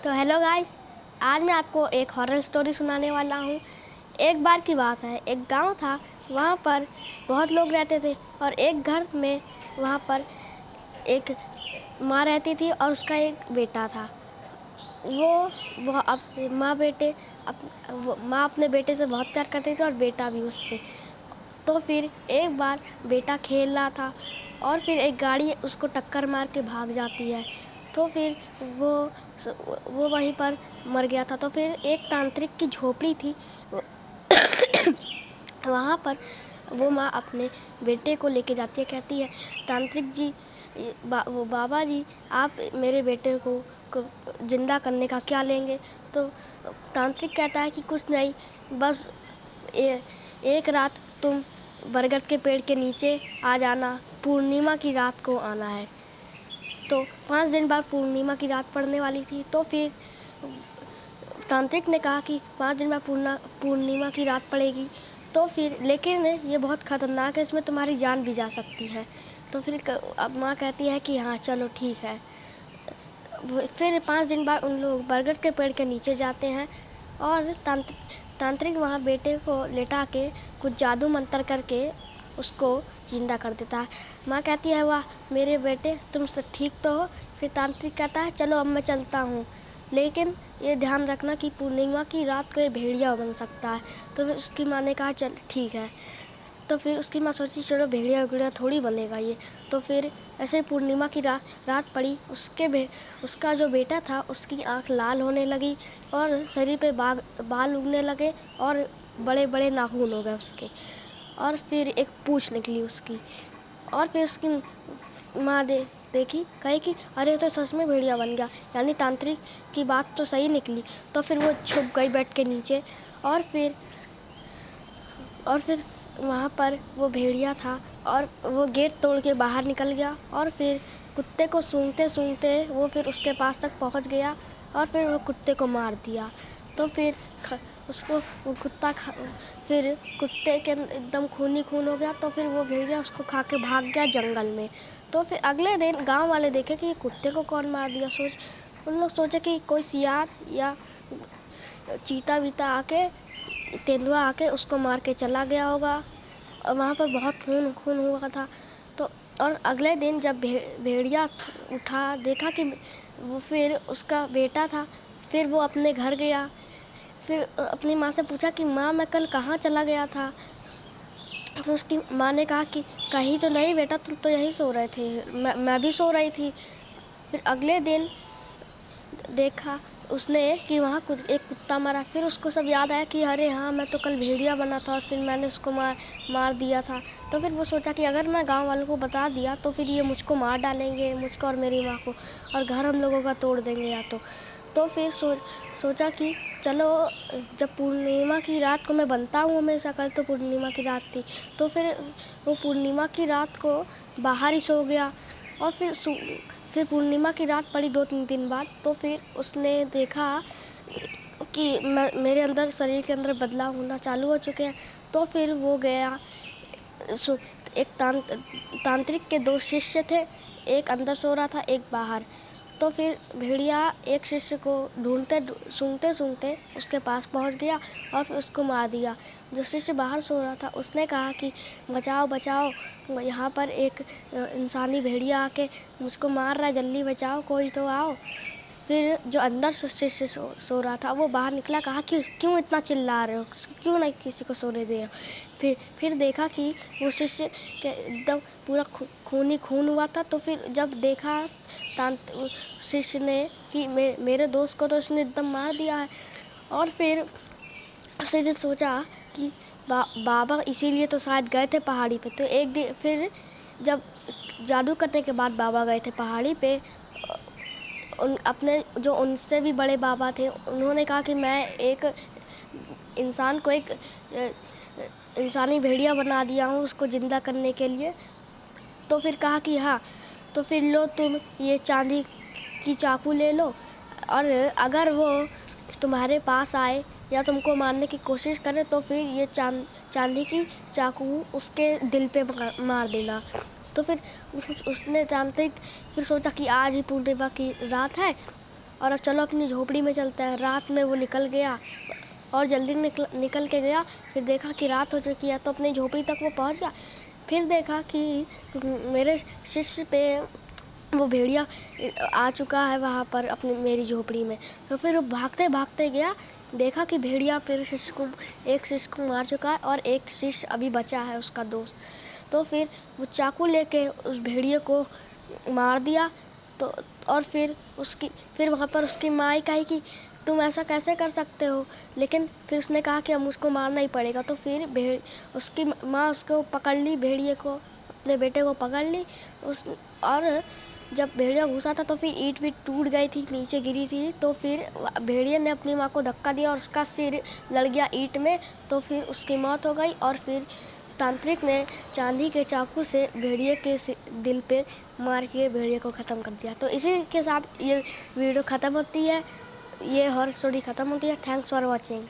तो hello guys, आज मैं आपको एक हॉरर स्टोरी सुनाने वाला हूँ। एक बार की बात है, एक गांव था। वहाँ पर बहुत लोग रहते थे और एक घर में वहाँ पर एक माँ रहती थी और उसका एक बेटा था। माँ अपने बेटे से बहुत प्यार करती थी और बेटा भी उससे। तो फिर एक बार बेटा खेल रहा था और फिर एक गाड़ी उसको टक्कर मार के भाग जाती है। तो फिर वो वहीं पर मर गया था। तो फिर एक तांत्रिक की झोपड़ी थी वहाँ पर वो माँ अपने बेटे को लेके जाती है, कहती है, तांत्रिक जी, बाबा जी, आप मेरे बेटे को जिंदा करने का क्या लेंगे? तो तांत्रिक कहता है कि कुछ नहीं, बस एक रात तुम बरगद के पेड़ के नीचे आ जाना, पूर्णिमा की रात को आना है। तो 5 दिन बाद पूर्णिमा की रात पड़ने वाली थी। तो फिर तांत्रिक ने कहा कि 5 दिन बाद पूर्णिमा की रात पड़ेगी। तो फिर लेकिन ये बहुत ख़तरनाक है, इसमें तुम्हारी जान भी जा सकती है। तो फिर अब माँ कहती है कि हाँ चलो ठीक है। फिर 5 दिन बाद उन लोग बरगद के पेड़ के नीचे जाते हैं और तांत्रिक वहाँ बेटे को लेटा के कुछ जादू मंत्र करके उसको जिंदा कर देता है। माँ कहती है, वाह मेरे बेटे, तुम सब ठीक तो हो? फिर तांत्रिक कहता है, चलो अब मैं चलता हूँ, लेकिन ये ध्यान रखना कि पूर्णिमा की रात को ये भेड़िया बन सकता है। तो फिर उसकी माँ ने कहा, चल ठीक है। तो फिर उसकी माँ सोची, चलो भेड़िया थोड़ी बनेगा ये। तो फिर ऐसे पूर्णिमा की रात पड़ी। उसका जो बेटा था, उसकी आँख लाल होने लगी और शरीर पे बाल उगने लगे और बड़े बड़े नाखून हो गए उसके, और फिर एक पूँछ निकली उसकी। और फिर उसकी माँ देखी, कही कि अरे तो सच में भेड़िया बन गया, यानी तांत्रिक की बात तो सही निकली। तो फिर वो छुप गई बेड के नीचे और फिर वहाँ पर वो भेड़िया था और वो गेट तोड़ के बाहर निकल गया और फिर कुत्ते को सूंघते सूंघते वो फिर उसके पास तक पहुँच गया और फिर वो कुत्ते को मार दिया। तो फिर फिर कुत्ते के एकदम खून ही खून हो गया। तो फिर वो भेड़िया उसको खा के भाग गया जंगल में। तो फिर अगले दिन गांव वाले देखे कि ये कुत्ते को कौन मार दिया। उन लोग सोचे कि कोई सियार या चीता वीता आके, तेंदुआ आके उसको मार के चला गया होगा। और वहाँ पर बहुत खून खून हुआ था। तो और अगले दिन जब भेड़िया उठा, देखा कि वो फिर उसका बेटा था। फिर वो अपने घर गया, फिर अपनी माँ से पूछा कि माँ मैं कल कहाँ चला गया था? फिर उसकी माँ ने कहा कि कहीं तो नहीं बेटा, तुम तो यहीं सो रहे थे, मैं भी सो रही थी। फिर अगले दिन देखा उसने कि वहाँ एक कुत्ता मरा। फिर उसको सब याद आया कि अरे हाँ, मैं तो कल भेड़िया बना था और फिर मैंने उसको मार दिया था। तो फिर वो सोचा कि अगर मैं गांव वालों को बता दिया तो फिर ये मुझको मार डालेंगे, मुझको और मेरी माँ को, और घर हम लोगों का तोड़ देंगे या तो फिर सोचा कि चलो, जब पूर्णिमा की रात को मैं बनता हूँ हमेशा, कल तो पूर्णिमा की रात थी, तो फिर वो पूर्णिमा की रात को बाहर ही सो गया। और फिर पूर्णिमा की रात पड़ी 2-3 दिन बाद। तो फिर उसने देखा कि मेरे अंदर, शरीर के अंदर बदलाव होना चालू हो चुके हैं। तो फिर वो गया, एक तांत्रिक के 2 शिष्य थे, एक अंदर सो रहा था, एक बाहर। तो फिर भेड़िया एक शिष्य को सूंघते सूंघते उसके पास पहुंच गया और फिर उसको मार दिया। जो शिष्य बाहर सो रहा था उसने कहा कि बचाओ बचाओ, यहाँ पर एक इंसानी भेड़िया आके मुझको मार रहा है, जल्दी बचाओ, कोई तो आओ। फिर जो अंदर शिष्य सो रहा था वो बाहर निकला, कहा कि क्यों इतना चिल्ला रहे हो, क्यों नहीं किसी को सोने दे रहे हो? फिर देखा कि वो शिष्य के एकदम पूरा खून ही खून हुआ था। तो फिर जब देखा शिष्य ने कि मेरे दोस्त को तो इसने एकदम मार दिया है, और फिर उसने सोचा कि बाबा इसीलिए तो शायद गए थे पहाड़ी पे। तो एक दिन फिर जब जादू करने के बाद बाबा गए थे पहाड़ी पे, अपने जो उनसे भी बड़े बाबा थे, उन्होंने कहा कि मैं एक इंसान को एक इंसानी भेड़िया बना दिया हूँ उसको जिंदा करने के लिए। तो फिर कहा कि हाँ, तो फिर लो तुम ये चांदी की चाकू ले लो, और अगर वो तुम्हारे पास आए या तुमको मारने की कोशिश करे तो फिर ये चांदी की चाकू उसके दिल पे मार देना। तो फिर उसने तांत्रिक फिर सोचा कि आज ही पूर्णिमा की रात है, और अब चलो अपनी झोपड़ी में चलते हैं। रात में वो निकल गया और जल्दी निकल के गया। फिर देखा कि रात हो चुकी है, तो अपनी झोपड़ी तक वो पहुंच गया। फिर देखा कि मेरे शिष्य पे वो भेड़िया आ चुका है वहाँ पर अपनी मेरी झोपड़ी में। तो फिर वो भागते भागते गया, देखा कि भेड़िया मेरे एक शिष्य को मार चुका है और एक शिष्य अभी बचा है, उसका दोस्त। तो फिर वो चाकू लेके उस भेड़िए को मार दिया। तो और फिर वहाँ पर उसकी माँ आई, कही कि तुम ऐसा कैसे कर सकते हो, लेकिन फिर उसने कहा कि अब उसको मारना ही पड़ेगा। तो फिर उसकी माँ उसको पकड़ ली, भेड़िए को, अपने बेटे को पकड़ ली और जब भेड़िया घुसा था तो फिर ईंट वीट टूट गई थी, नीचे गिरी थी। तो फिर भेड़िए ने अपनी माँ को धक्का दिया और उसका सिर लड़ गया ईंट में। तो फिर उसकी मौत हो गई और फिर तांत्रिक ने चांदी के चाकू से भेड़िए के दिल पे मार के भेड़िए को ख़त्म कर दिया। तो इसी के साथ ये वीडियो ख़त्म होती है, ये हॉरर स्टोरी ख़त्म होती है। Thanks for watching.